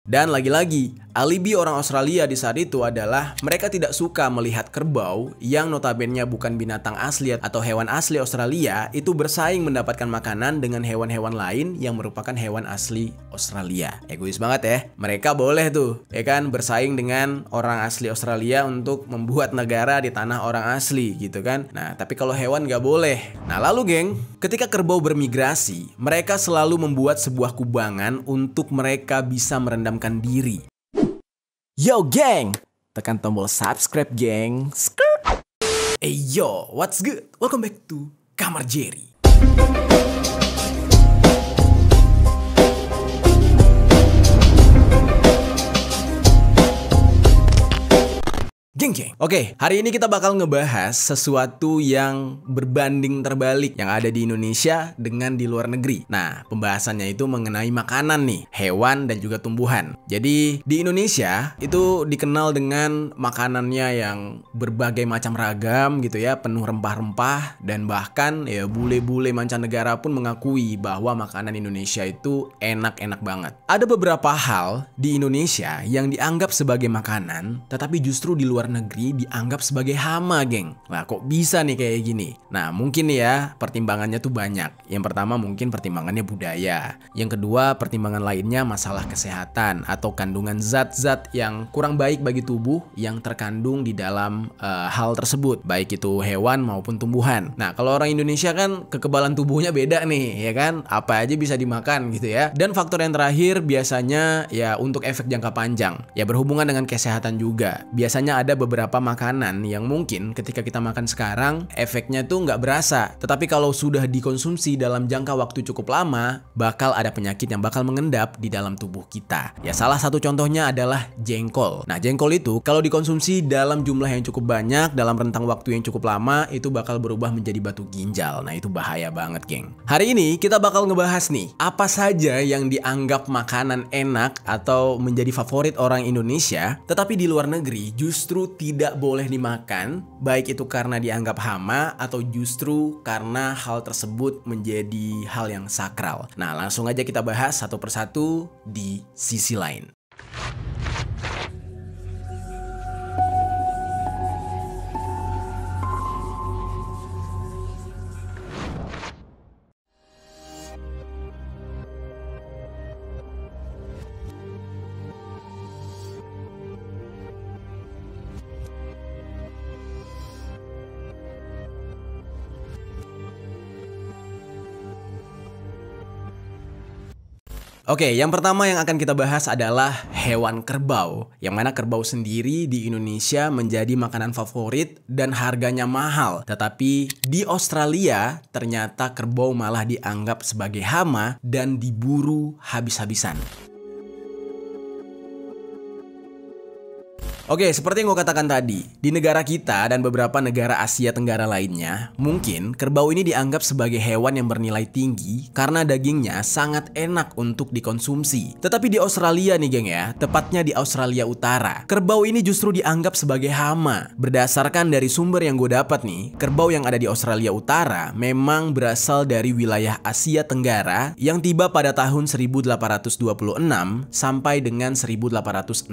Dan lagi-lagi, alibi orang Australia di saat itu adalah mereka tidak suka melihat kerbau yang notabene bukan binatang asli atau hewan asli Australia itu bersaing mendapatkan makanan dengan hewan-hewan lain yang merupakan hewan asli Australia. Egois banget ya. Mereka boleh tuh, ya kan, bersaing dengan orang asli Australia untuk membuat negara di tanah orang asli gitu kan. Nah, tapi kalau hewan nggak boleh. Nah, lalu geng, ketika kerbau bermigrasi, mereka selalu membuat sebuah kubangan untuk mereka bisa merendam diri. Yo geng, tekan tombol subscribe geng. Hey yo, what's good? Welcome back to Kamar Jerry. Geng. Oke, hari ini kita bakal ngebahas sesuatu yang berbanding terbalik yang ada di Indonesia dengan di luar negeri. Nah, pembahasannya itu mengenai makanan nih, hewan dan juga tumbuhan. Jadi, di Indonesia itu dikenal dengan makanannya yang berbagai macam ragam gitu ya, penuh rempah-rempah dan bahkan ya bule-bule mancanegara pun mengakui bahwa makanan Indonesia itu enak-enak banget. Ada beberapa hal di Indonesia yang dianggap sebagai makanan, tetapi justru di luar negeri dianggap sebagai hama, geng. Nah, kok bisa nih kayak gini? Nah, mungkin ya pertimbangannya tuh banyak. Yang pertama mungkin pertimbangannya budaya. Yang kedua pertimbangan lainnya masalah kesehatan atau kandungan zat-zat yang kurang baik bagi tubuh yang terkandung di dalam hal tersebut, baik itu hewan maupun tumbuhan. Nah, kalau orang Indonesia kan kekebalan tubuhnya beda nih, ya kan? Apa aja bisa dimakan gitu ya. Dan faktor yang terakhir biasanya ya untuk efek jangka panjang. Ya berhubungan dengan kesehatan juga. Biasanya ada beberapa makanan yang mungkin ketika kita makan sekarang efeknya tuh nggak berasa, tetapi kalau sudah dikonsumsi dalam jangka waktu cukup lama bakal ada penyakit yang bakal mengendap di dalam tubuh kita. Ya salah satu contohnya adalah jengkol. Nah, jengkol itu kalau dikonsumsi dalam jumlah yang cukup banyak dalam rentang waktu yang cukup lama itu bakal berubah menjadi batu ginjal. Nah, itu bahaya banget, geng. Hari ini kita bakal ngebahas nih apa saja yang dianggap makanan enak atau menjadi favorit orang Indonesia tetapi di luar negeri justru tidak boleh dimakan, baik itu karena dianggap hama atau justru karena hal tersebut menjadi hal yang sakral. Nah, langsung aja kita bahas satu persatu di sisi lain. Oke, yang pertama yang akan kita bahas adalah hewan kerbau. Yang mana kerbau sendiri di Indonesia menjadi makanan favorit dan harganya mahal. Tetapi di Australia ternyata kerbau malah dianggap sebagai hama dan diburu habis-habisan. Oke, seperti yang gue katakan tadi, di negara kita dan beberapa negara Asia Tenggara lainnya, mungkin kerbau ini dianggap sebagai hewan yang bernilai tinggi karena dagingnya sangat enak untuk dikonsumsi. Tetapi di Australia nih geng ya, tepatnya di Australia Utara, kerbau ini justru dianggap sebagai hama. Berdasarkan dari sumber yang gue dapat nih, kerbau yang ada di Australia Utara memang berasal dari wilayah Asia Tenggara yang tiba pada tahun 1826 sampai dengan 1866.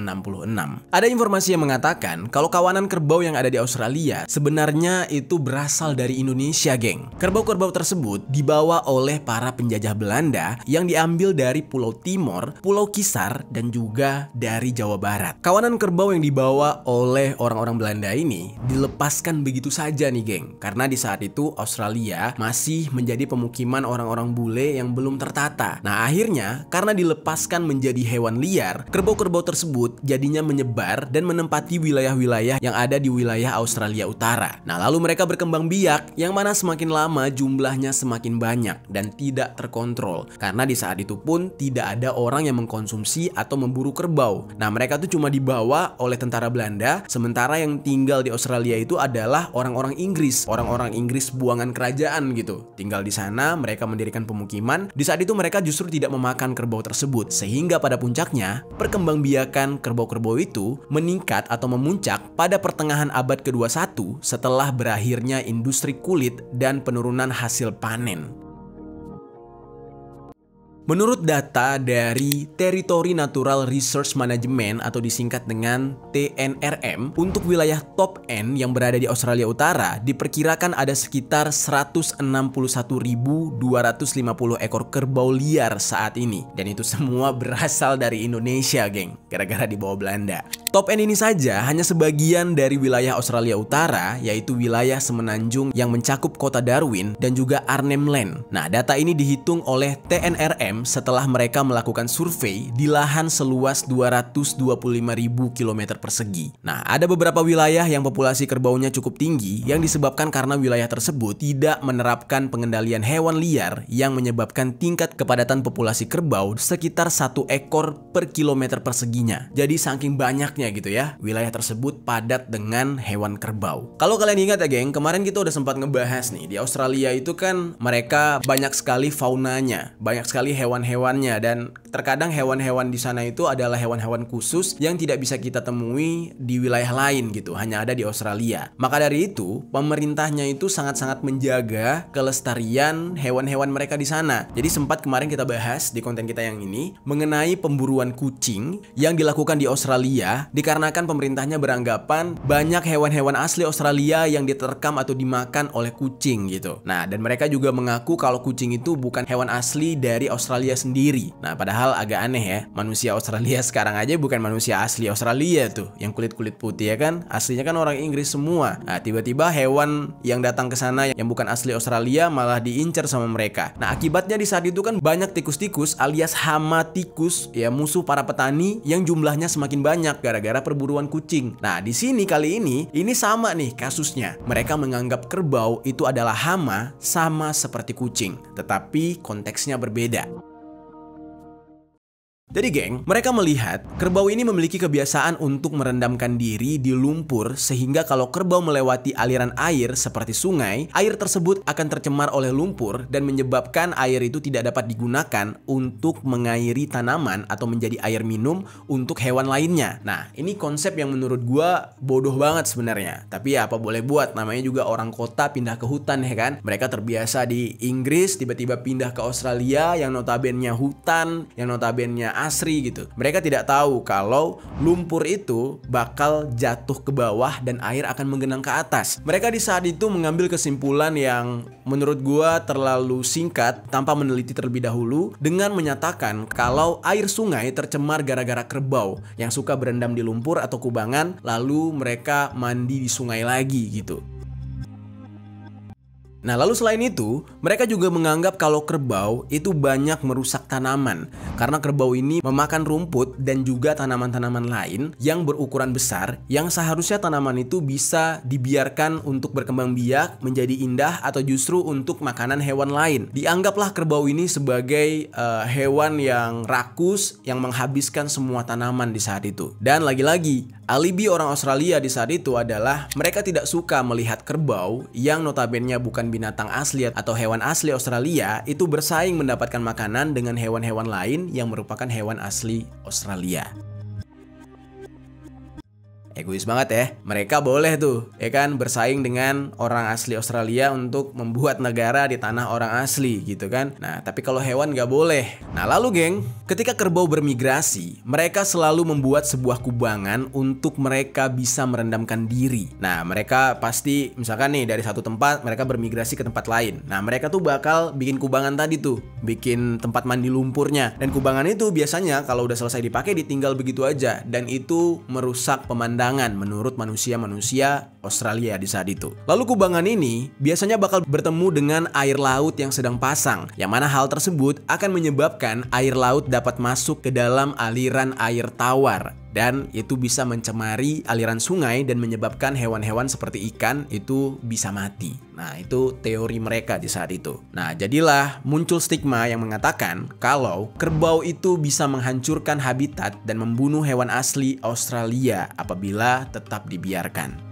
Ada informasi yang mengatakan kalau kawanan kerbau yang ada di Australia sebenarnya itu berasal dari Indonesia, geng. Kerbau-kerbau tersebut dibawa oleh para penjajah Belanda yang diambil dari Pulau Timor, Pulau Kisar, dan juga dari Jawa Barat. Kawanan kerbau yang dibawa oleh orang-orang Belanda ini dilepaskan begitu saja nih, geng. Karena di saat itu Australia masih menjadi pemukiman orang-orang bule yang belum tertata. Nah, akhirnya karena dilepaskan menjadi hewan liar, kerbau-kerbau tersebut jadinya menyebar dan menempati wilayah-wilayah yang ada di wilayah Australia Utara. Nah, lalu mereka berkembang biak yang mana semakin lama jumlahnya semakin banyak dan tidak terkontrol. Karena di saat itu pun tidak ada orang yang mengkonsumsi atau memburu kerbau. Nah, mereka tuh cuma dibawa oleh tentara Belanda, sementara yang tinggal di Australia itu adalah orang-orang Inggris. Orang-orang Inggris buangan kerajaan gitu. Tinggal di sana, mereka mendirikan pemukiman. Di saat itu mereka justru tidak memakan kerbau tersebut. Sehingga pada puncaknya, perkembangbiakan kerbau-kerbau itu meningkat atau memuncak pada pertengahan abad ke-21 setelah berakhirnya industri kulit dan penurunan hasil panen. Menurut data dari Territory Natural Resource Management atau disingkat dengan TNRM, untuk wilayah top N yang berada di Australia Utara diperkirakan ada sekitar 161.250 ekor kerbau liar saat ini. Dan itu semua berasal dari Indonesia, geng, gara-gara dibawa Belanda. Top N ini saja hanya sebagian dari wilayah Australia Utara, yaitu wilayah semenanjung yang mencakup kota Darwin dan juga Arnhem Land. Nah, data ini dihitung oleh TNRM setelah mereka melakukan survei di lahan seluas 225.000 km persegi. Nah, ada beberapa wilayah yang populasi kerbaunya cukup tinggi yang disebabkan karena wilayah tersebut tidak menerapkan pengendalian hewan liar yang menyebabkan tingkat kepadatan populasi kerbau sekitar 1 ekor per kilometer perseginya. Jadi saking banyaknya gitu ya, wilayah tersebut padat dengan hewan kerbau. Kalau kalian ingat ya geng, kemarin kita udah sempat ngebahas nih, di Australia itu kan mereka banyak sekali faunanya, banyak sekali hewan-hewannya, dan terkadang hewan-hewan di sana itu adalah hewan-hewan khusus yang tidak bisa kita temui di wilayah lain gitu, hanya ada di Australia. Maka dari itu, pemerintahnya itu sangat-sangat menjaga kelestarian hewan-hewan mereka di sana. Jadi sempat kemarin kita bahas di konten kita yang ini mengenai pemburuan kucing yang dilakukan di Australia dikarenakan pemerintahnya beranggapan banyak hewan-hewan asli Australia yang diterkam atau dimakan oleh kucing gitu. Nah, dan mereka juga mengaku kalau kucing itu bukan hewan asli dari Australia sendiri. Nah, padahal agak aneh ya, manusia Australia sekarang aja bukan manusia asli Australia tuh, yang kulit-kulit putih ya kan, aslinya kan orang Inggris semua. Nah, tiba-tiba hewan yang datang ke sana yang bukan asli Australia malah diincar sama mereka. Nah, akibatnya di saat itu kan banyak tikus-tikus alias hama tikus ya, musuh para petani yang jumlahnya semakin banyak gara-gara perburuan kucing. Nah, di sini kali ini sama nih kasusnya. Mereka menganggap kerbau itu adalah hama sama seperti kucing, tetapi konteksnya berbeda. Jadi geng, mereka melihat kerbau ini memiliki kebiasaan untuk merendamkan diri di lumpur, sehingga kalau kerbau melewati aliran air seperti sungai, air tersebut akan tercemar oleh lumpur dan menyebabkan air itu tidak dapat digunakan untuk mengairi tanaman atau menjadi air minum untuk hewan lainnya. Nah, ini konsep yang menurut gua bodoh banget sebenarnya. Tapi ya apa boleh buat, namanya juga orang kota pindah ke hutan ya kan. Mereka terbiasa di Inggris, tiba-tiba pindah ke Australia yang notabene hutan, yang notabene asri gitu. Mereka tidak tahu kalau lumpur itu bakal jatuh ke bawah dan air akan menggenang ke atas. Mereka di saat itu mengambil kesimpulan yang menurut gua terlalu singkat tanpa meneliti terlebih dahulu dengan menyatakan kalau air sungai tercemar gara-gara kerbau yang suka berendam di lumpur atau kubangan, lalu mereka mandi di sungai lagi gitu. Nah, lalu selain itu, mereka juga menganggap kalau kerbau itu banyak merusak tanaman karena kerbau ini memakan rumput dan juga tanaman-tanaman lain yang berukuran besar yang seharusnya tanaman itu bisa dibiarkan untuk berkembang biak, menjadi indah, atau justru untuk makanan hewan lain. Dianggaplah kerbau ini sebagai hewan yang rakus yang menghabiskan semua tanaman di saat itu. Dan lagi-lagi, alibi orang Australia di saat itu adalah mereka tidak suka melihat kerbau yang notabene bukan binatang asli atau hewan asli Australia itu bersaing mendapatkan makanan dengan hewan-hewan lain yang merupakan hewan asli Australia. Egois banget ya, mereka boleh tuh ya kan bersaing dengan orang asli Australia untuk membuat negara di tanah orang asli gitu kan. Nah, tapi kalau hewan nggak boleh. Nah, lalu geng, ketika kerbau bermigrasi, mereka selalu membuat sebuah kubangan untuk mereka bisa merendamkan diri. Nah, mereka pasti misalkan nih dari satu tempat mereka bermigrasi ke tempat lain. Nah, mereka tuh bakal bikin kubangan tadi tuh, bikin tempat mandi lumpurnya. Dan kubangan itu biasanya kalau udah selesai dipakai ditinggal begitu aja, dan itu merusak pemandangan menurut manusia-manusia Australia di saat itu. Lalu kubangan ini biasanya bakal bertemu dengan air laut yang sedang pasang, yang mana hal tersebut akan menyebabkan air laut dapat masuk ke dalam aliran air tawar, dan itu bisa mencemari aliran sungai dan menyebabkan hewan-hewan seperti ikan itu bisa mati. Nah, itu teori mereka di saat itu. Nah, jadilah muncul stigma yang mengatakan kalau kerbau itu bisa menghancurkan habitat dan membunuh hewan asli Australia apabila tetap dibiarkan.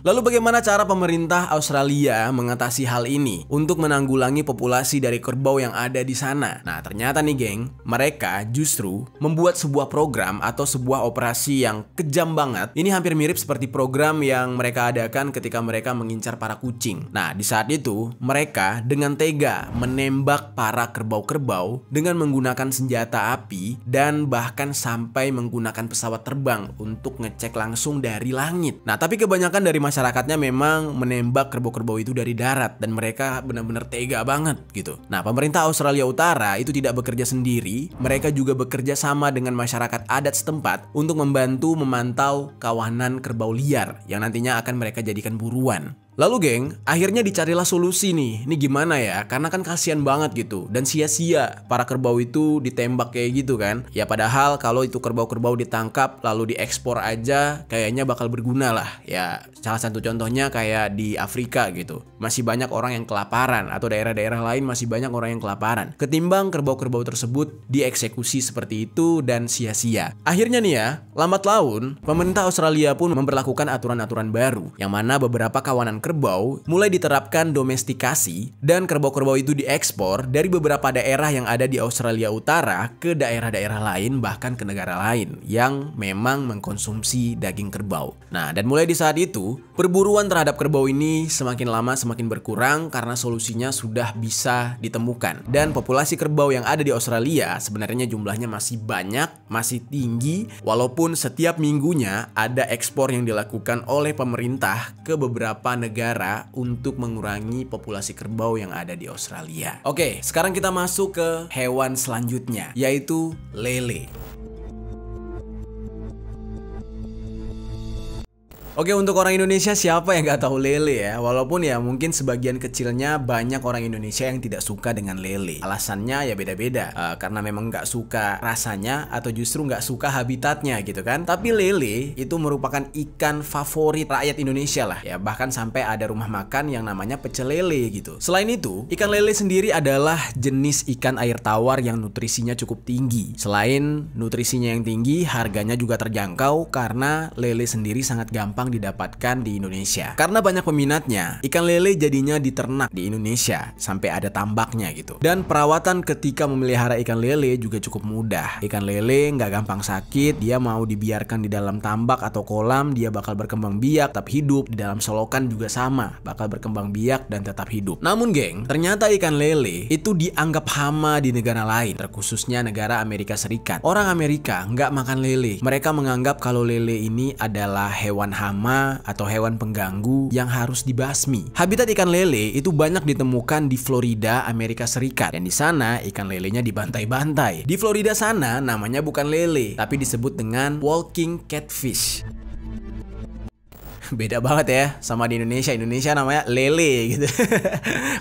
Lalu bagaimana cara pemerintah Australia mengatasi hal ini untuk menanggulangi populasi dari kerbau yang ada di sana? Nah, ternyata nih geng, mereka justru membuat sebuah program atau sebuah operasi yang kejam banget. Ini hampir mirip seperti program yang mereka adakan ketika mereka mengincar para kucing. Nah, di saat itu mereka dengan tega menembak para kerbau-kerbau dengan menggunakan senjata api dan bahkan sampai menggunakan pesawat terbang untuk ngecek langsung dari langit. Nah, tapi kebanyakan dari masyarakatnya memang menembak kerbau-kerbau itu dari darat dan mereka benar-benar tega banget gitu. Nah, pemerintah Australia Utara itu tidak bekerja sendiri, mereka juga bekerja sama dengan masyarakat adat setempat untuk membantu memantau kawanan kerbau liar yang nantinya akan mereka jadikan buruan. Lalu geng, akhirnya dicarilah solusi nih. Ini gimana ya? Karena kan kasihan banget gitu. Dan sia-sia para kerbau itu ditembak kayak gitu kan. Ya padahal kalau itu kerbau-kerbau ditangkap lalu diekspor aja kayaknya bakal berguna lah. Ya salah satu contohnya kayak di Afrika gitu. Masih banyak orang yang kelaparan atau daerah-daerah lain masih banyak orang yang kelaparan. Ketimbang kerbau-kerbau tersebut dieksekusi seperti itu dan sia-sia. Akhirnya nih ya, lambat laun pemerintah Australia pun memberlakukan aturan-aturan baru. Yang mana beberapa kawanan kerbau mulai diterapkan domestikasi dan kerbau-kerbau itu diekspor dari beberapa daerah yang ada di Australia Utara ke daerah-daerah lain bahkan ke negara lain yang memang mengkonsumsi daging kerbau. Nah, dan mulai di saat itu perburuan terhadap kerbau ini semakin lama semakin berkurang karena solusinya sudah bisa ditemukan. Dan populasi kerbau yang ada di Australia sebenarnya jumlahnya masih banyak, masih tinggi walaupun setiap minggunya ada ekspor yang dilakukan oleh pemerintah ke beberapa negara untuk mengurangi populasi kerbau yang ada di Australia. Oke, sekarang kita masuk ke hewan selanjutnya, yaitu lele. Oke, untuk orang Indonesia siapa yang gak tahu lele ya? Walaupun ya mungkin sebagian kecilnya banyak orang Indonesia yang tidak suka dengan lele. Alasannya ya beda-beda, karena memang gak suka rasanya atau justru gak suka habitatnya gitu kan. Tapi lele itu merupakan ikan favorit rakyat Indonesia lah ya. Bahkan sampai ada rumah makan yang namanya pecel lele gitu. Selain itu, ikan lele sendiri adalah jenis ikan air tawar yang nutrisinya cukup tinggi. Selain nutrisinya yang tinggi, harganya juga terjangkau karena lele sendiri sangat gampang didapatkan di Indonesia. Karena banyak peminatnya, ikan lele jadinya diternak di Indonesia sampai ada tambaknya gitu. Dan perawatan ketika memelihara ikan lele juga cukup mudah. Ikan lele nggak gampang sakit, dia mau dibiarkan di dalam tambak atau kolam, dia bakal berkembang biak tetap hidup. Di dalam solokan juga sama, bakal berkembang biak dan tetap hidup. Namun geng, ternyata ikan lele itu dianggap hama di negara lain, terkhususnya negara Amerika Serikat. Orang Amerika nggak makan lele. Mereka menganggap kalau lele ini adalah hewan hama atau hewan pengganggu yang harus dibasmi. Habitat ikan lele itu banyak ditemukan di Florida, Amerika Serikat. Dan di sana ikan lelenya dibantai-bantai. Di Florida sana namanya bukan lele, tapi disebut dengan walking catfish. Beda banget ya sama di Indonesia. Indonesia namanya lele gitu.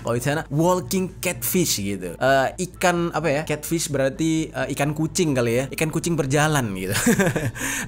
Kalau di sana walking catfish gitu. Ikan apa ya? Catfish berarti ikan kucing kali ya. Ikan kucing berjalan gitu.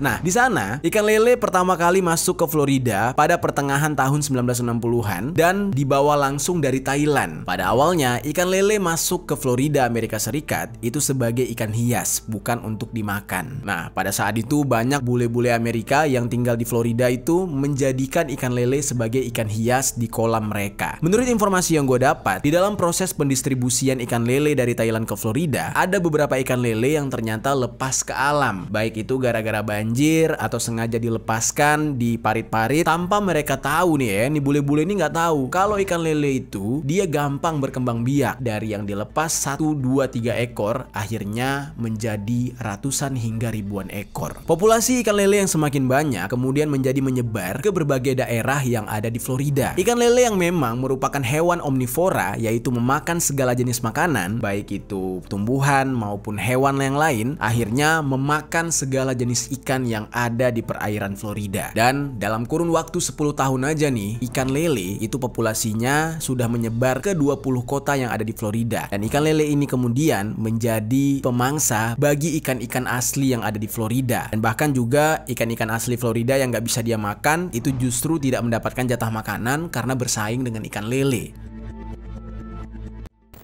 Nah, di sana ikan lele pertama kali masuk ke Florida pada pertengahan tahun 1960-an dan dibawa langsung dari Thailand. Pada awalnya ikan lele masuk ke Florida, Amerika Serikat itu sebagai ikan hias, bukan untuk dimakan. Nah, pada saat itu banyak bule-bule Amerika yang tinggal di Florida itu menjadikan ikan lele sebagai ikan hias di kolam mereka. Menurut informasi yang gue dapat, di dalam proses pendistribusian ikan lele dari Thailand ke Florida, ada beberapa ikan lele yang ternyata lepas ke alam. Baik itu gara-gara banjir atau sengaja dilepaskan di parit-parit tanpa mereka tahu nih ya. Nih bule-bule ini nggak tahu kalau ikan lele itu dia gampang berkembang biak. Dari yang dilepas 1, 2, 3 ekor akhirnya menjadi ratusan hingga ribuan ekor. Populasi ikan lele yang semakin banyak kemudian menjadi menyebar ke berbagai daerah yang ada di Florida. Ikan lele yang memang merupakan hewan omnivora, yaitu memakan segala jenis makanan, baik itu tumbuhan maupun hewan yang lain, akhirnya memakan segala jenis ikan yang ada di perairan Florida. Dan dalam kurun waktu 10 tahun aja nih, ikan lele itu populasinya sudah menyebar ke 20 kota yang ada di Florida. Dan ikan lele ini kemudian menjadi pemangsa bagi ikan-ikan asli yang ada di Florida. Dan bahkan juga ikan-ikan asli Florida yang nggak bisa dia makan itu justru tidak mendapatkan jatah makanan karena bersaing dengan ikan lele.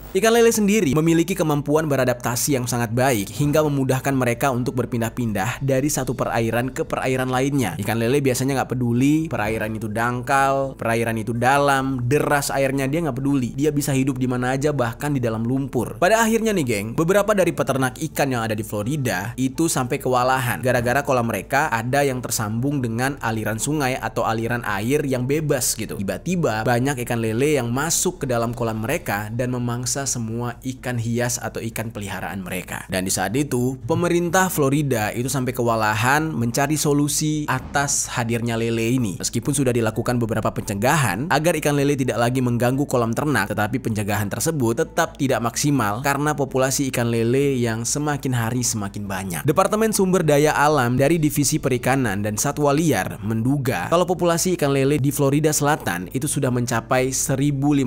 Ikan lele sendiri memiliki kemampuan beradaptasi yang sangat baik hingga memudahkan mereka untuk berpindah-pindah dari satu perairan ke perairan lainnya. Ikan lele biasanya nggak peduli perairan itu dangkal, perairan itu dalam, deras airnya, dia nggak peduli. Dia bisa hidup di mana aja, bahkan di dalam lumpur. Pada akhirnya nih geng, beberapa dari peternak ikan yang ada di Florida itu sampai kewalahan gara-gara kolam mereka ada yang tersambung dengan aliran sungai atau aliran air yang bebas gitu. Tiba-tiba banyak ikan lele yang masuk ke dalam kolam mereka dan memangsa semua ikan hias atau ikan peliharaan mereka. Dan di saat itu, pemerintah Florida itu sampai kewalahan mencari solusi atas hadirnya lele ini. Meskipun sudah dilakukan beberapa pencegahan agar ikan lele tidak lagi mengganggu kolam ternak, tetapi pencegahan tersebut tetap tidak maksimal karena populasi ikan lele yang semakin hari semakin banyak. Departemen Sumber Daya Alam dari Divisi Perikanan dan Satwa Liar menduga kalau populasi ikan lele di Florida Selatan itu sudah mencapai 1.500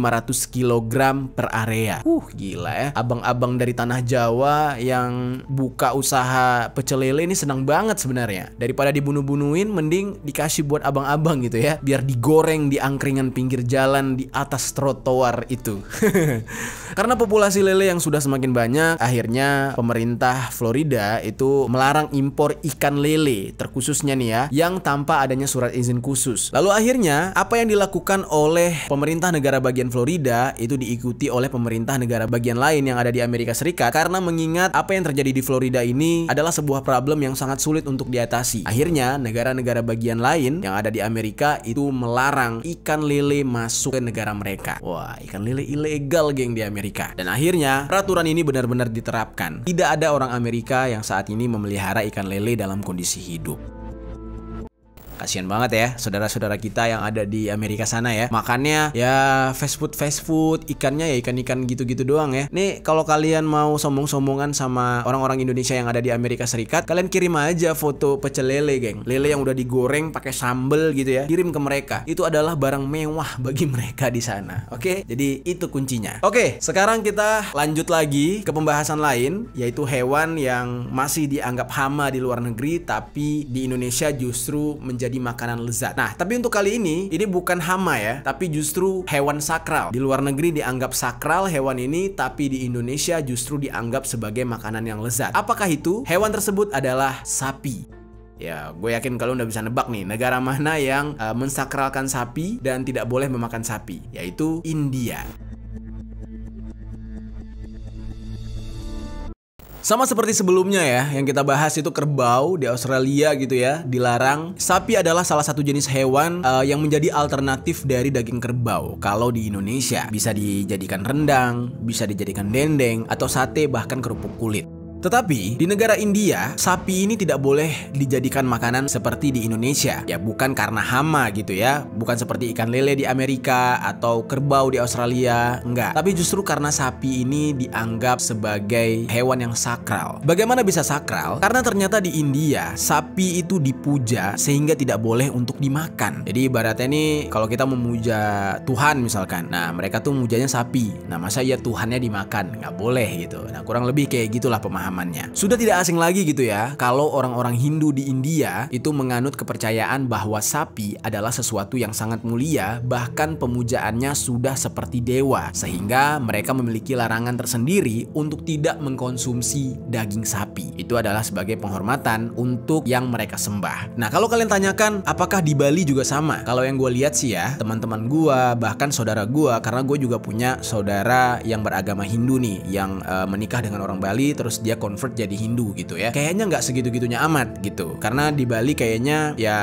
kg per area. Gila ya. Abang-abang dari tanah Jawa yang buka usaha pecel lele ini senang banget sebenarnya. Daripada dibunuh-bunuhin, mending dikasih buat abang-abang gitu ya. Biar digoreng di angkringan pinggir jalan di atas trotoar itu. Karena populasi lele yang sudah semakin banyak, akhirnya pemerintah Florida itu melarang impor ikan lele, terkhususnya nih ya, yang tanpa adanya surat izin khusus. Lalu akhirnya, apa yang dilakukan oleh pemerintah negara bagian Florida itu diikuti oleh pemerintah negara bagian lain yang ada di Amerika Serikat, karena mengingat apa yang terjadi di Florida ini adalah sebuah problem yang sangat sulit untuk diatasi. Akhirnya negara-negara bagian lain yang ada di Amerika itu melarang ikan lele masuk ke negara mereka. Wah, ikan lele ilegal geng di Amerika. Dan akhirnya peraturan ini benar-benar diterapkan. Tidak ada orang Amerika yang saat ini memelihara ikan lele dalam kondisi hidup. Kasian banget ya saudara-saudara kita yang ada di Amerika sana ya. Makannya ya fast food, ikannya ya ikan-ikan gitu-gitu doang ya. Nih kalau kalian mau sombong-sombongan sama orang-orang Indonesia yang ada di Amerika Serikat, kalian kirim aja foto pecel lele geng. Lele yang udah digoreng pakai sambel gitu ya. Kirim ke mereka. Itu adalah barang mewah bagi mereka di sana. Oke? Jadi itu kuncinya. Oke, sekarang kita lanjut lagi ke pembahasan lain, yaitu hewan yang masih dianggap hama di luar negeri tapi di Indonesia justru menjadi makanan lezat. Nah, tapi untuk kali ini bukan hama ya, tapi justru hewan sakral. Di luar negeri dianggap sakral hewan ini, tapi di Indonesia justru dianggap sebagai makanan yang lezat. Apakah itu? Hewan tersebut adalah sapi. Ya, gue yakin kalau udah bisa nebak nih, negara mana yang mensakralkan sapi dan tidak boleh memakan sapi, yaitu India. Sama seperti sebelumnya ya, yang kita bahas itu kerbau di Australia gitu ya, dilarang. Sapi adalah salah satu jenis hewan yang menjadi alternatif dari daging kerbau. Kalau di Indonesia bisa dijadikan rendang, bisa dijadikan dendeng, atau sate, bahkan kerupuk kulit. Tetapi di negara India, sapi ini tidak boleh dijadikan makanan seperti di Indonesia. Ya bukan karena hama gitu ya, bukan seperti ikan lele di Amerika atau kerbau di Australia, enggak. Tapi justru karena sapi ini dianggap sebagai hewan yang sakral. Bagaimana bisa sakral? Karena ternyata di India, sapi itu dipuja sehingga tidak boleh untuk dimakan. Jadi ibaratnya nih, kalau kita memuja Tuhan misalkan, nah mereka tuh mujanya sapi. Nah masa ya Tuhannya dimakan? Nggak boleh gitu. Nah kurang lebih kayak gitulah pemahaman. Sudah tidak asing lagi gitu ya, kalau orang-orang Hindu di India itu menganut kepercayaan bahwa sapi adalah sesuatu yang sangat mulia, bahkan pemujaannya sudah seperti dewa, sehingga mereka memiliki larangan tersendiri untuk tidak mengkonsumsi daging sapi. Itu adalah sebagai penghormatan untuk yang mereka sembah. Nah kalau kalian tanyakan apakah di Bali juga sama? Kalau yang gue lihat sih ya, teman-teman gue, bahkan saudara gue, karena gue juga punya saudara yang beragama Hindu nih, yang menikah dengan orang Bali, terus dia convert jadi Hindu gitu ya. Kayaknya nggak segitu-gitunya amat gitu. Karena di Bali kayaknya ya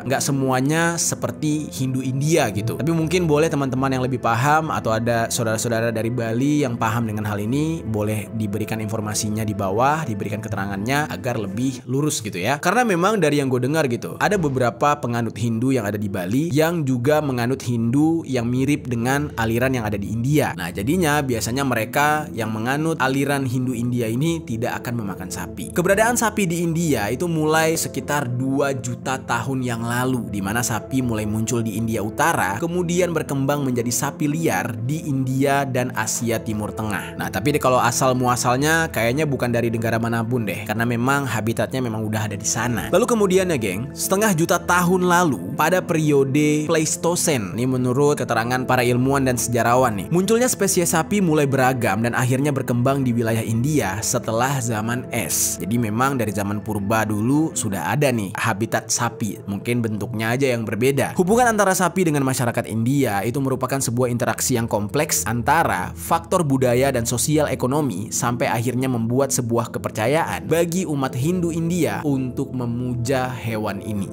nggak semuanya seperti Hindu India gitu. Tapi mungkin boleh teman-teman yang lebih paham atau ada saudara-saudara dari Bali yang paham dengan hal ini, boleh diberikan informasinya di bawah, diberikan keterangannya agar lebih lurus gitu ya. Karena memang dari yang gue dengar gitu, ada beberapa penganut Hindu yang ada di Bali yang juga menganut Hindu yang mirip dengan aliran yang ada di India. Nah jadinya biasanya mereka yang menganut aliran Hindu India ini tidak tidak akan memakan sapi. Keberadaan sapi di India itu mulai sekitar 2 juta tahun yang lalu, di mana sapi mulai muncul di India Utara, kemudian berkembang menjadi sapi liar di India dan Asia Timur Tengah. Nah, tapi kalau asal muasalnya kayaknya bukan dari negara manapun deh, karena memang habitatnya memang udah ada di sana. Lalu kemudian ya geng, setengah juta tahun lalu pada periode Pleistosen, ini menurut keterangan para ilmuwan dan sejarawan nih, munculnya spesies sapi mulai beragam dan akhirnya berkembang di wilayah India setelah zaman es. Jadi memang dari zaman purba dulu sudah ada nih habitat sapi, mungkin bentuknya aja yang berbeda. Hubungan antara sapi dengan masyarakat India itu merupakan sebuah interaksi yang kompleks antara faktor budaya dan sosial ekonomi sampai akhirnya membuat sebuah kepercayaan bagi umat Hindu India untuk memuja hewan ini.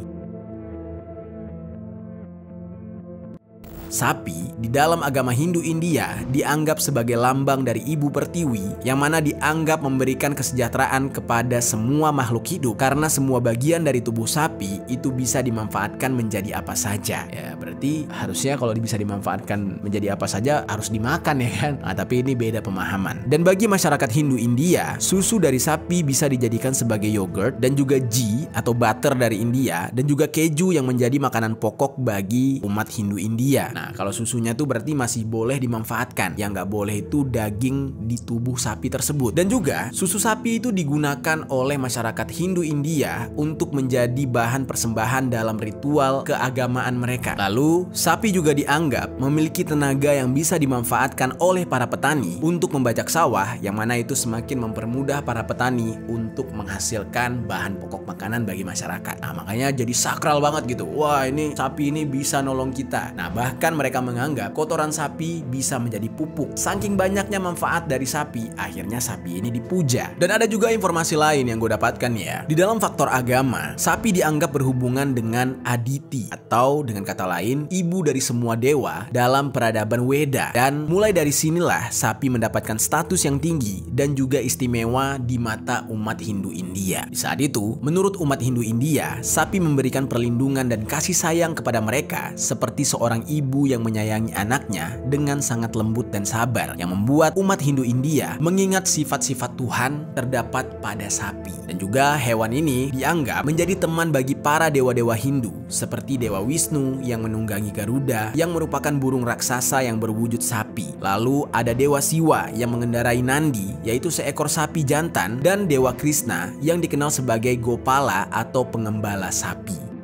Sapi di dalam agama Hindu India dianggap sebagai lambang dari Ibu Pertiwi, yang mana dianggap memberikan kesejahteraan kepada semua makhluk hidup karena semua bagian dari tubuh sapi itu bisa dimanfaatkan menjadi apa saja. Ya berarti harusnya kalau bisa dimanfaatkan menjadi apa saja harus dimakan ya kan. Nah, tapi ini beda pemahaman. Dan bagi masyarakat Hindu India, susu dari sapi bisa dijadikan sebagai yogurt dan juga ghee atau butter dari India dan juga keju yang menjadi makanan pokok bagi umat Hindu India. Nah, kalau susunya tuh berarti masih boleh dimanfaatkan. Yang nggak boleh itu daging di tubuh sapi tersebut. Dan juga susu sapi itu digunakan oleh masyarakat Hindu India untuk menjadi bahan persembahan dalam ritual keagamaan mereka. Lalu, sapi juga dianggap memiliki tenaga yang bisa dimanfaatkan oleh para petani untuk membajak sawah, yang mana itu semakin mempermudah para petani untuk menghasilkan bahan pokok makanan bagi masyarakat. Nah, makanya jadi sakral banget gitu. Wah, ini sapi ini bisa nolong kita. Nah, bahkan mereka menganggap kotoran sapi bisa menjadi pupuk. Saking banyaknya manfaat dari sapi, akhirnya sapi ini dipuja. Dan ada juga informasi lain yang gue dapatkan ya. Di dalam faktor agama, sapi dianggap berhubungan dengan Aditi, atau dengan kata lain, ibu dari semua dewa dalam peradaban Weda. Dan mulai dari sinilah sapi mendapatkan status yang tinggi dan juga istimewa di mata umat Hindu India. Di saat itu, menurut umat Hindu India, sapi memberikan perlindungan dan kasih sayang kepada mereka seperti seorang ibu yang menyayangi anaknya dengan sangat lembut dan sabar, yang membuat umat Hindu India mengingat sifat-sifat Tuhan terdapat pada sapi. Dan juga hewan ini dianggap menjadi teman bagi para dewa-dewa Hindu seperti Dewa Wisnu yang menunggangi Garuda yang merupakan burung raksasa yang berwujud sapi. Lalu ada Dewa Siwa yang mengendarai Nandi, yaitu seekor sapi jantan, dan Dewa Krishna yang dikenal sebagai Gopala atau pengembala sapi.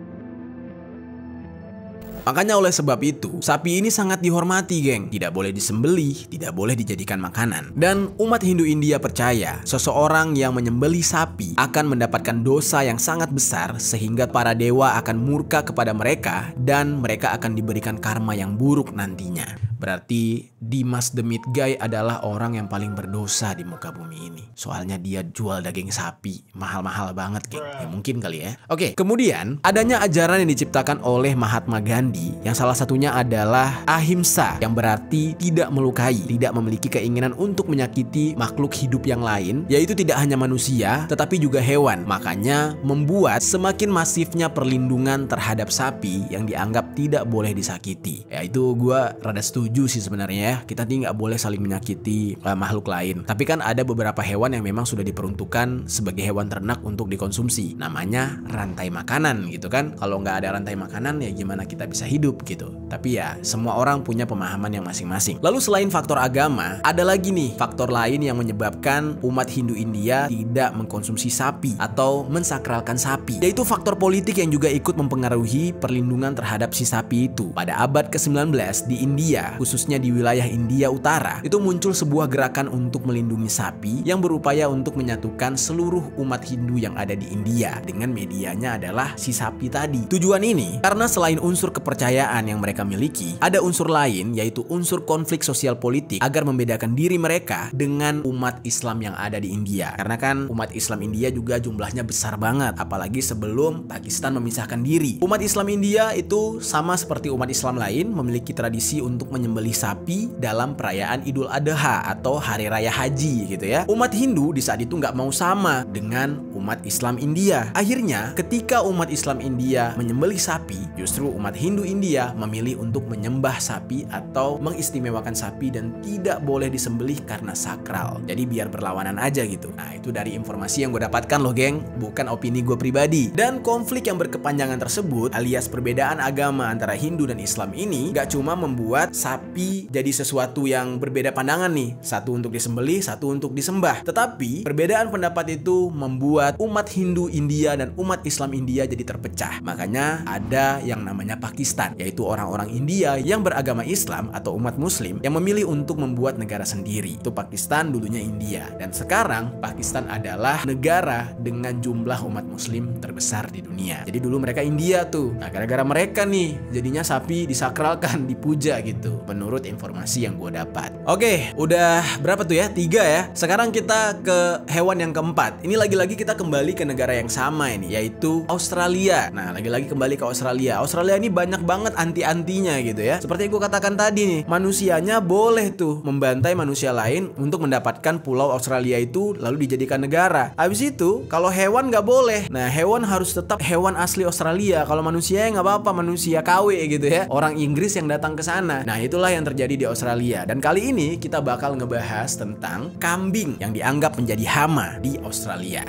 Makanya oleh sebab itu, sapi ini sangat dihormati geng. Tidak boleh disembelih, tidak boleh dijadikan makanan. Dan umat Hindu India percaya, seseorang yang menyembelih sapi akan mendapatkan dosa yang sangat besar, sehingga para dewa akan murka kepada mereka dan mereka akan diberikan karma yang buruk nantinya. Berarti Dimas the Meat Guy adalah orang yang paling berdosa di muka bumi ini. Soalnya dia jual daging sapi mahal-mahal banget geng. Ya mungkin kali ya. Oke, kemudian adanya ajaran yang diciptakan oleh Mahatma Gandhi, yang salah satunya adalah ahimsa, yang berarti tidak melukai, tidak memiliki keinginan untuk menyakiti makhluk hidup yang lain, yaitu tidak hanya manusia tetapi juga hewan. Makanya membuat semakin masifnya perlindungan terhadap sapi yang dianggap tidak boleh disakiti. Ya itu gue rada setuju sih sebenarnya ya. Kita nggak boleh saling menyakiti makhluk lain. Tapi kan ada beberapa hewan yang memang sudah diperuntukkan sebagai hewan ternak untuk dikonsumsi. Namanya rantai makanan gitu kan. Kalau nggak ada rantai makanan ya gimana kita bisa hidup gitu. Tapi ya semua orang punya pemahaman yang masing-masing. Lalu selain faktor agama, ada lagi nih faktor lain yang menyebabkan umat Hindu India tidak mengkonsumsi sapi atau mensakralkan sapi, yaitu faktor politik yang juga ikut mempengaruhi perlindungan terhadap si sapi itu. Pada abad ke-19 di India, khususnya di wilayah India Utara, itu muncul sebuah gerakan untuk melindungi sapi yang berupaya untuk menyatukan seluruh umat Hindu yang ada di India dengan medianya adalah si sapi tadi. Tujuan ini karena selain unsur kepercayaan yang mereka miliki, ada unsur lain yaitu unsur konflik sosial politik agar membedakan diri mereka dengan umat Islam yang ada di India. Karena kan umat Islam India juga jumlahnya besar banget, apalagi sebelum Pakistan memisahkan diri. Umat Islam India itu sama seperti umat Islam lain memiliki tradisi untuk menyembelih sapi dalam perayaan Idul Adha atau Hari Raya Haji gitu ya. Umat Hindu di saat itu nggak mau sama dengan umat Islam India. Akhirnya ketika umat Islam India menyembelih sapi, justru umat Hindu Hindu India memilih untuk menyembah sapi atau mengistimewakan sapi dan tidak boleh disembelih karena sakral. Jadi biar berlawanan aja gitu. Nah, itu dari informasi yang gue dapatkan loh geng, bukan opini gue pribadi. Dan konflik yang berkepanjangan tersebut alias perbedaan agama antara Hindu dan Islam ini gak cuma membuat sapi jadi sesuatu yang berbeda pandangan nih, satu untuk disembelih, satu untuk disembah. Tetapi perbedaan pendapat itu membuat umat Hindu India dan umat Islam India jadi terpecah. Makanya ada yang namanya Pakistan, yaitu orang-orang India yang beragama Islam atau umat Muslim yang memilih untuk membuat negara sendiri. Itu Pakistan, dulunya India, dan sekarang Pakistan adalah negara dengan jumlah umat Muslim terbesar di dunia. Jadi dulu mereka India tuh. Nah, gara-gara mereka nih jadinya sapi disakralkan, dipuja gitu, menurut informasi yang gue dapat. Oke, udah berapa tuh ya? 3 ya. Sekarang kita ke hewan yang keempat. Ini lagi-lagi kita kembali ke negara yang sama ini, yaitu Australia. Nah, lagi-lagi kembali ke Australia. Australia ini banyak banget anti-antinya gitu ya. Seperti yang gue katakan tadi nih, manusianya boleh tuh membantai manusia lain untuk mendapatkan pulau Australia itu lalu dijadikan negara. Habis itu, kalau hewan nggak boleh. Nah, hewan harus tetap hewan asli Australia. Kalau manusia nggak apa-apa, manusia KW gitu ya. Orang Inggris yang datang ke sana. Nah, itulah yang terjadi di Australia. Dan kali ini kita bakal ngebahas tentang kambing yang dianggap menjadi hama di Australia.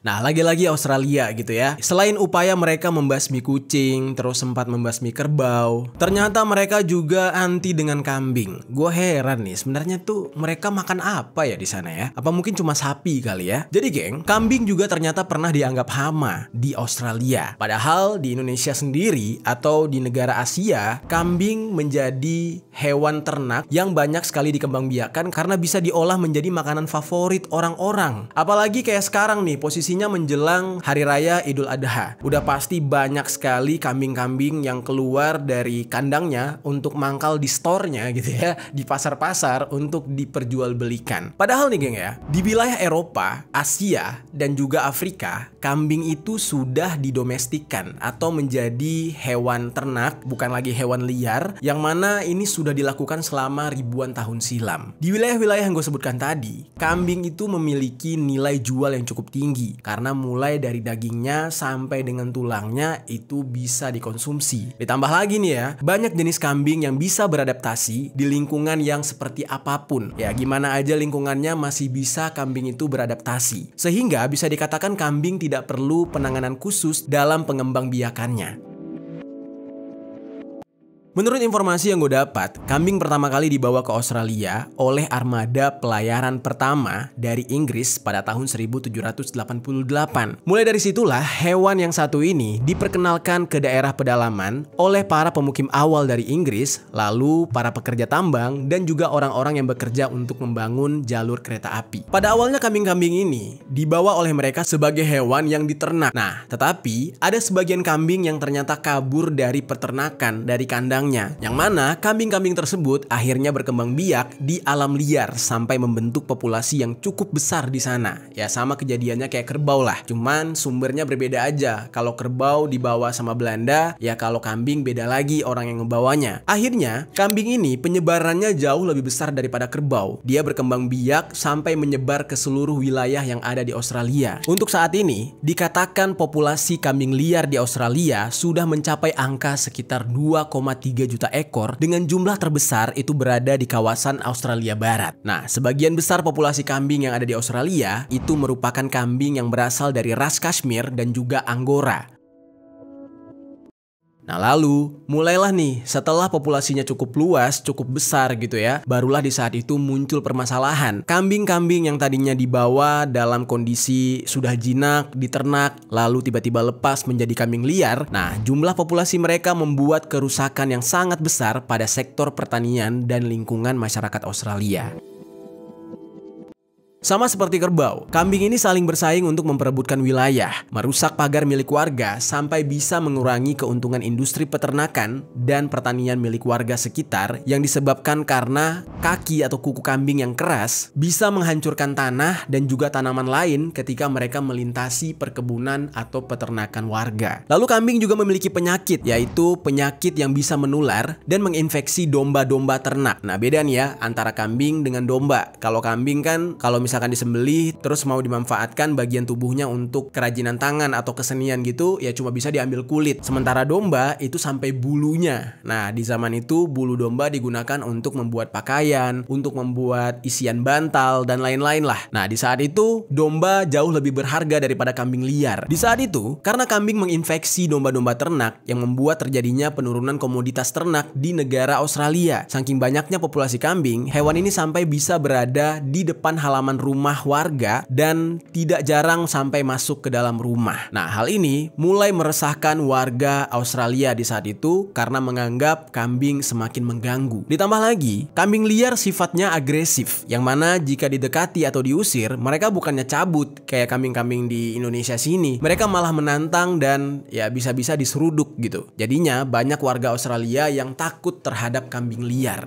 Nah, lagi-lagi Australia gitu ya. Selain upaya mereka membasmi kucing, terus sempat membasmi kerbau, ternyata mereka juga anti dengan kambing. Gue heran nih, sebenarnya tuh mereka makan apa ya di sana ya? Apa mungkin cuma sapi kali ya? Jadi geng, kambing juga ternyata pernah dianggap hama di Australia. Padahal di Indonesia sendiri atau di negara Asia, kambing menjadi hewan ternak yang banyak sekali dikembangbiakan karena bisa diolah menjadi makanan favorit orang-orang. Apalagi kayak sekarang nih, posisinya menjelang Hari Raya Idul Adha. Udah pasti banyak sekali kambing-kambing yang keluar dari kandangnya untuk mangkal di store-nya gitu ya, di pasar-pasar untuk diperjualbelikan. Padahal nih geng ya, di wilayah Eropa, Asia, dan juga Afrika, kambing itu sudah didomestikan atau menjadi hewan ternak, bukan lagi hewan liar, yang mana ini sudah dilakukan selama ribuan tahun silam. Di wilayah-wilayah yang gue sebutkan tadi, kambing itu memiliki nilai jual yang cukup tinggi karena mulai dari dagingnya sampai dengan tulangnya itu bisa dikonsumsi. Ditambah lagi nih ya, banyak jenis kambing yang bisa beradaptasi di lingkungan yang seperti apapun. Ya gimana aja lingkungannya masih bisa kambing itu beradaptasi. Sehingga bisa dikatakan kambing tidak perlu penanganan khusus dalam pengembangbiakannya. Menurut informasi yang gue dapat, kambing pertama kali dibawa ke Australia oleh armada pelayaran pertama dari Inggris pada tahun 1788. Mulai dari situlah hewan yang satu ini diperkenalkan ke daerah pedalaman oleh para pemukim awal dari Inggris, lalu para pekerja tambang dan juga orang-orang yang bekerja untuk membangun jalur kereta api. Pada awalnya kambing-kambing ini dibawa oleh mereka sebagai hewan yang diternak. Nah, tetapi ada sebagian kambing yang ternyata kabur dari peternakan dari kandang, yang mana kambing-kambing tersebut akhirnya berkembang biak di alam liar sampai membentuk populasi yang cukup besar di sana. Ya sama kejadiannya kayak kerbau lah, cuman sumbernya berbeda aja. Kalau kerbau dibawa sama Belanda, ya kalau kambing beda lagi orang yang ngebawanya. Akhirnya kambing ini penyebarannya jauh lebih besar daripada kerbau. Dia berkembang biak sampai menyebar ke seluruh wilayah yang ada di Australia. Untuk saat ini dikatakan populasi kambing liar di Australia sudah mencapai angka sekitar 2,3 juta ekor dengan jumlah terbesar itu berada di kawasan Australia Barat. Nah, sebagian besar populasi kambing yang ada di Australia itu merupakan kambing yang berasal dari ras Kashmir dan juga Angora. Nah lalu, mulailah nih setelah populasinya cukup luas, cukup besar gitu ya, barulah di saat itu muncul permasalahan. Kambing-kambing yang tadinya dibawa dalam kondisi sudah jinak, diternak, lalu tiba-tiba lepas menjadi kambing liar. Nah, jumlah populasi mereka membuat kerusakan yang sangat besar pada sektor pertanian dan lingkungan masyarakat Australia. Sama seperti kerbau, kambing ini saling bersaing untuk memperebutkan wilayah, merusak pagar milik warga sampai bisa mengurangi keuntungan industri peternakan dan pertanian milik warga sekitar yang disebabkan karena kaki atau kuku kambing yang keras bisa menghancurkan tanah dan juga tanaman lain ketika mereka melintasi perkebunan atau peternakan warga. Lalu kambing juga memiliki penyakit, yaitu penyakit yang bisa menular dan menginfeksi domba-domba ternak. Nah beda nih ya antara kambing dengan domba. Kalau kambing kan kalau misalkan disembelih terus mau dimanfaatkan bagian tubuhnya untuk kerajinan tangan atau kesenian gitu, ya cuma bisa diambil kulit. Sementara domba itu sampai bulunya. Nah, di zaman itu bulu domba digunakan untuk membuat pakaian, untuk membuat isian bantal dan lain-lain lah. Nah, di saat itu domba jauh lebih berharga daripada kambing liar. Di saat itu, karena kambing menginfeksi domba-domba ternak yang membuat terjadinya penurunan komoditas ternak di negara Australia. Saking banyaknya populasi kambing, hewan ini sampai bisa berada di depan halaman rumah warga dan tidak jarang sampai masuk ke dalam rumah. Nah, hal ini mulai meresahkan warga Australia di saat itu karena menganggap kambing semakin mengganggu. Ditambah lagi, kambing liar sifatnya agresif, yang mana jika didekati atau diusir, mereka bukannya cabut kayak kambing-kambing di Indonesia sini. Mereka malah menantang dan ya bisa-bisa diseruduk gitu. Jadinya banyak warga Australia yang takut terhadap kambing liar.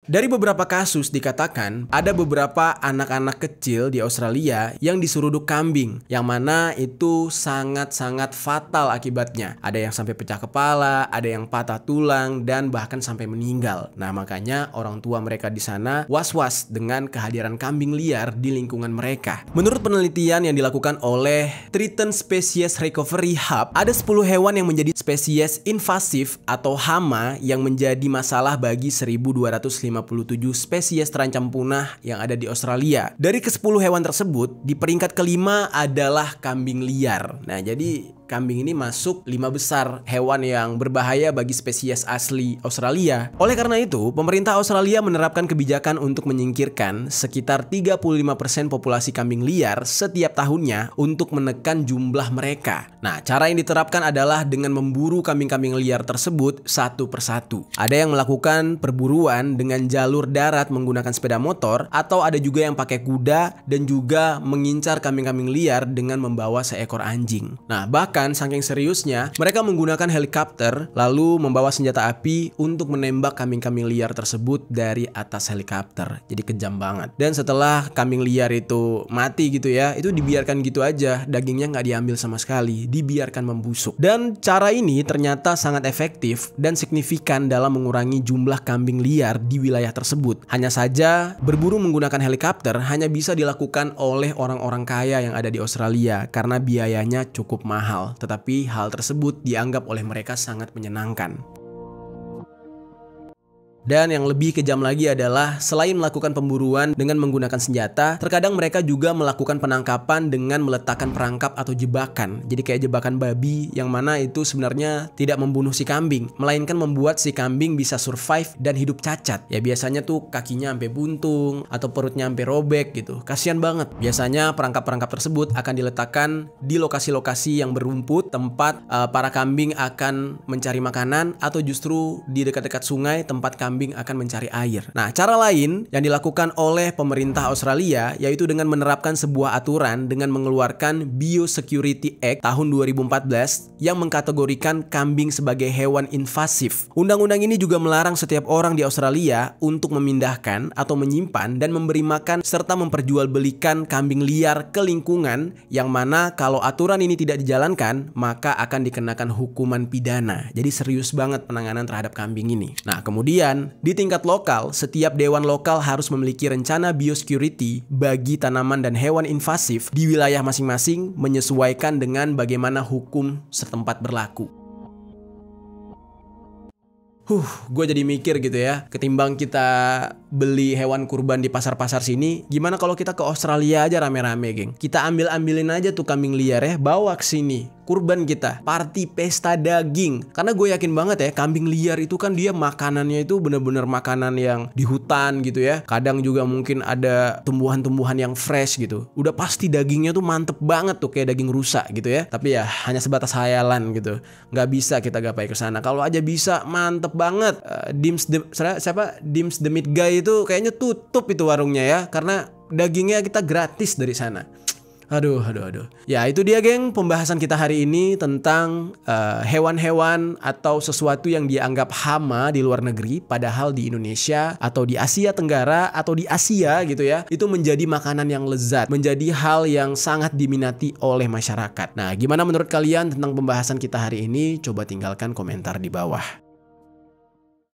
Dari beberapa kasus dikatakan ada beberapa anak-anak kecil di Australia yang diseruduk kambing, yang mana itu sangat-sangat fatal akibatnya. Ada yang sampai pecah kepala, ada yang patah tulang, dan bahkan sampai meninggal. Nah, makanya orang tua mereka di sana was-was dengan kehadiran kambing liar di lingkungan mereka. Menurut penelitian yang dilakukan oleh Triton Species Recovery Hub, ada 10 hewan yang menjadi spesies invasif atau hama yang menjadi masalah bagi 1257 spesies terancam punah yang ada di Australia. Dari ke-10 hewan tersebut, di peringkat kelima adalah kambing liar. Nah, jadi kambing ini masuk 5 besar hewan yang berbahaya bagi spesies asli Australia. Oleh karena itu, pemerintah Australia menerapkan kebijakan untuk menyingkirkan sekitar 35% populasi kambing liar setiap tahunnya untuk menekan jumlah mereka. Nah, cara yang diterapkan adalah dengan memburu kambing-kambing liar tersebut satu persatu. Ada yang melakukan perburuan dengan jalur darat menggunakan sepeda motor, atau ada juga yang pakai kuda dan juga mengincar kambing-kambing liar dengan membawa seekor anjing. Nah, bahkan saking seriusnya, mereka menggunakan helikopter lalu membawa senjata api untuk menembak kambing-kambing liar tersebut dari atas helikopter. Jadi kejam banget. Dan setelah kambing liar itu mati gitu ya, itu dibiarkan gitu aja, dagingnya nggak diambil sama sekali, dibiarkan membusuk. Dan cara ini ternyata sangat efektif dan signifikan dalam mengurangi jumlah kambing liar di wilayah tersebut. Hanya saja berburu menggunakan helikopter hanya bisa dilakukan oleh orang-orang kaya yang ada di Australia karena biayanya cukup mahal. Tetapi hal tersebut dianggap oleh mereka sangat menyenangkan. Dan yang lebih kejam lagi adalah selain melakukan pemburuan dengan menggunakan senjata, terkadang mereka juga melakukan penangkapan dengan meletakkan perangkap atau jebakan. Jadi kayak jebakan babi yang mana itu sebenarnya tidak membunuh si kambing, melainkan membuat si kambing bisa survive dan hidup cacat. Ya biasanya tuh kakinya sampai buntung atau perutnya sampai robek gitu. Kasian banget. Biasanya perangkap-perangkap tersebut akan diletakkan di lokasi-lokasi yang berumput, tempat para kambing akan mencari makanan, atau justru di dekat-dekat sungai tempat kambing akan mencari air. Nah, cara lain yang dilakukan oleh pemerintah Australia yaitu dengan menerapkan sebuah aturan dengan mengeluarkan Biosecurity Act tahun 2014 yang mengkategorikan kambing sebagai hewan invasif. Undang-undang ini juga melarang setiap orang di Australia untuk memindahkan atau menyimpan dan memberi makan serta memperjualbelikan kambing liar ke lingkungan, yang mana kalau aturan ini tidak dijalankan maka akan dikenakan hukuman pidana. Jadi serius banget penanganan terhadap kambing ini. Nah, kemudian di tingkat lokal, setiap dewan lokal harus memiliki rencana biosecurity bagi tanaman dan hewan invasif di wilayah masing-masing menyesuaikan dengan bagaimana hukum setempat berlaku. Gue jadi mikir gitu ya, ketimbang kita beli hewan kurban di pasar-pasar sini, gimana kalau kita ke Australia aja rame-rame, geng? Kita ambilin aja tuh kambing liar ya, bawa ke sini, kurban kita, party pesta daging. Karena gue yakin banget ya, kambing liar itu kan dia makanannya itu bener-bener makanan yang di hutan gitu ya. Kadang juga mungkin ada tumbuhan-tumbuhan yang fresh gitu. Udah pasti dagingnya tuh mantep banget tuh, kayak daging rusa gitu ya. Tapi ya hanya sebatas hayalan gitu. Nggak bisa kita gapai ke sana. Kalau aja bisa, mantep banget. Dims the Meat Guy itu kayaknya tutup itu warungnya ya, karena dagingnya kita gratis dari sana. Aduh. Ya itu dia geng, pembahasan kita hari ini tentang hewan-hewan atau sesuatu yang dianggap hama di luar negeri, padahal di Indonesia atau di Asia Tenggara atau di Asia gitu ya, itu menjadi makanan yang lezat, menjadi hal yang sangat diminati oleh masyarakat. Nah, gimana menurut kalian tentang pembahasan kita hari ini? Coba tinggalkan komentar di bawah.